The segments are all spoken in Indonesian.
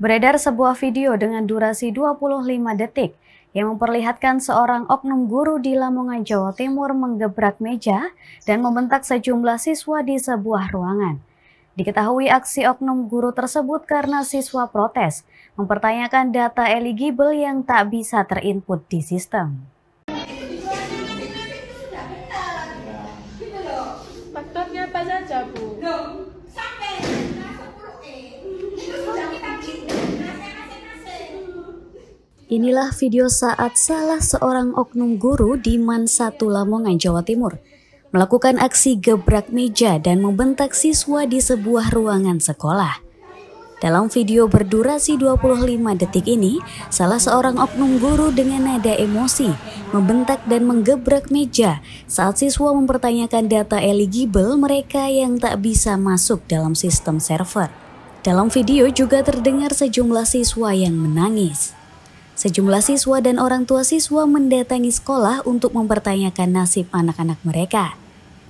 Beredar sebuah video dengan durasi 25 detik yang memperlihatkan seorang oknum guru di Lamongan, Jawa Timur menggebrak meja dan membentak sejumlah siswa di sebuah ruangan. Diketahui aksi oknum guru tersebut karena siswa protes, mempertanyakan data eligible yang tak bisa terinput di sistem. Faktornya apa saja, Bu? Inilah video saat salah seorang oknum guru di MAN 1 Lamongan, Jawa Timur melakukan aksi gebrak meja dan membentak siswa di sebuah ruangan sekolah. Dalam video berdurasi 25 detik ini, salah seorang oknum guru dengan nada emosi membentak dan menggebrak meja saat siswa mempertanyakan data eligible mereka yang tak bisa masuk dalam sistem server. Dalam video juga terdengar sejumlah siswa yang menangis. Sejumlah siswa dan orang tua siswa mendatangi sekolah untuk mempertanyakan nasib anak-anak mereka.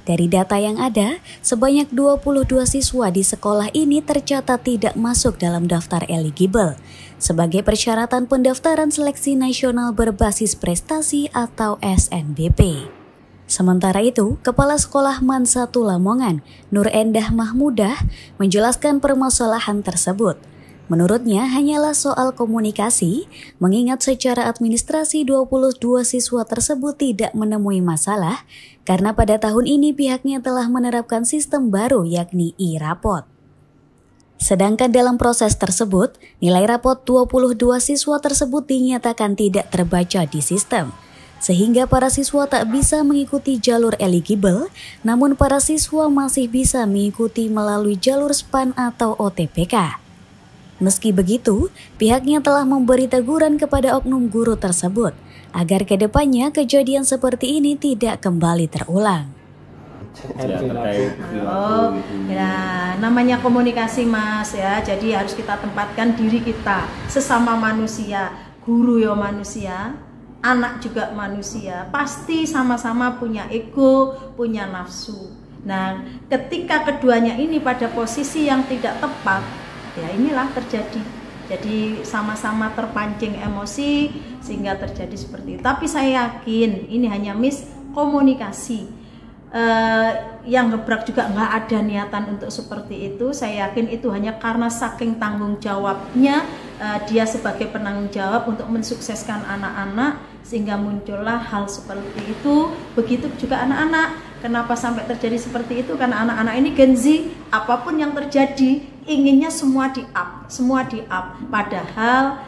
Dari data yang ada, sebanyak 22 siswa di sekolah ini tercatat tidak masuk dalam daftar eligible sebagai persyaratan pendaftaran seleksi nasional berbasis prestasi atau SNBP. Sementara itu, Kepala Sekolah MAN 1 Lamongan, Nur Endah Mahmudah, menjelaskan permasalahan tersebut. Menurutnya hanyalah soal komunikasi, mengingat secara administrasi 22 siswa tersebut tidak menemui masalah karena pada tahun ini pihaknya telah menerapkan sistem baru yakni e-rapot. Sedangkan dalam proses tersebut, nilai rapot 22 siswa tersebut dinyatakan tidak terbaca di sistem. Sehingga para siswa tak bisa mengikuti jalur eligible, namun para siswa masih bisa mengikuti melalui jalur SPAN atau OTPK. Meski begitu, pihaknya telah memberi teguran kepada oknum guru tersebut agar kedepannya kejadian seperti ini tidak kembali terulang. Namanya komunikasi, Mas, ya. Jadi harus kita tempatkan diri kita sesama manusia, guru ya manusia, anak juga manusia, pasti sama-sama punya ego, punya nafsu. Nah, ketika keduanya ini pada posisi yang tidak tepat, ya inilah terjadi. Jadi sama-sama terpancing emosi sehingga terjadi seperti itu. Tapi saya yakin ini hanya miskomunikasi. Yang gebrak juga nggak ada niatan untuk seperti itu. Saya yakin itu hanya karena saking tanggung jawabnya dia sebagai penanggung jawab untuk mensukseskan anak-anak sehingga muncullah hal seperti itu. Begitu juga anak-anak. Kenapa sampai terjadi seperti itu? Karena anak-anak ini Gen Z, apapun yang terjadi inginnya semua di-up, padahal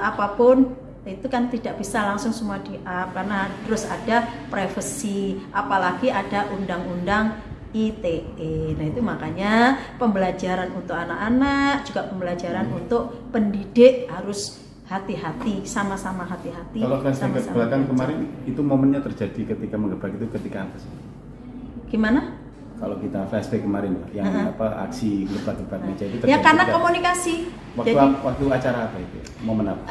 apapun itu kan tidak bisa langsung semua di-up karena terus ada privacy, apalagi ada undang-undang ITE. Nah itu makanya pembelajaran untuk anak-anak juga pembelajaran untuk pendidik harus hati-hati, sama-sama hati-hati. Kalau flashback ke belakang kemarin itu momennya terjadi ketika menggebrak itu ketika apa sih? Gimana? Kalau kita flashback kemarin yang aksi gebrak-gebrak meja itu terjadi. Ya karena komunikasi. Waktu acara apa itu? Momen apa?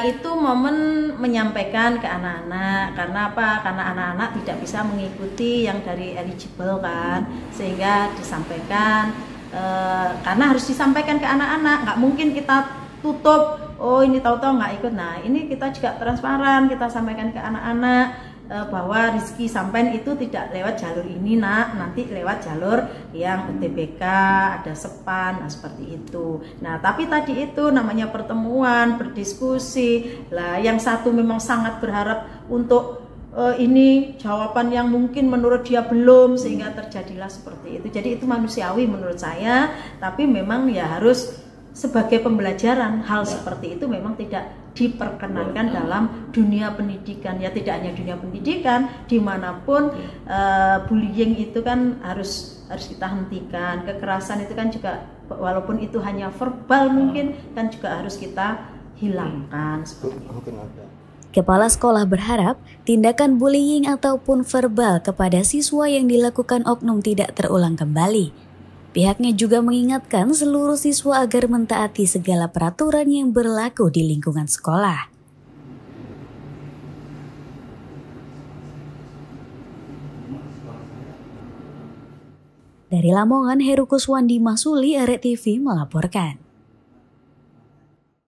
Itu momen menyampaikan ke anak-anak. Karena apa? Karena anak-anak tidak bisa mengikuti yang dari eligible kan, sehingga disampaikan. Karena harus disampaikan ke anak-anak. Nggak mungkin kita tutup. Oh ini tahu-tahu nggak ikut. Nah ini kita juga transparan. Kita sampaikan ke anak-anak bahwa Rizky sampean itu tidak lewat jalur ini nak, nanti lewat jalur yang UTBK, ada SPAN, nah seperti itu. Nah tapi tadi itu namanya pertemuan, berdiskusi lah, yang satu memang sangat berharap untuk ini jawaban yang mungkin menurut dia belum, sehingga terjadilah seperti itu. Jadi itu manusiawi menurut saya, tapi memang ya harus sebagai pembelajaran. Hal seperti itu memang tidak diperkenankan dalam dunia pendidikan. Ya tidak hanya dunia pendidikan, dimanapun bullying itu kan harus kita hentikan. Kekerasan itu kan juga walaupun itu hanya verbal mungkin kan juga harus kita hilangkan. Kepala sekolah berharap tindakan bullying ataupun verbal kepada siswa yang dilakukan oknum tidak terulang kembali. Pihaknya juga mengingatkan seluruh siswa agar mentaati segala peraturan yang berlaku di lingkungan sekolah. Dari Lamongan, Heru Kuswandi Masuli, Arek TV melaporkan.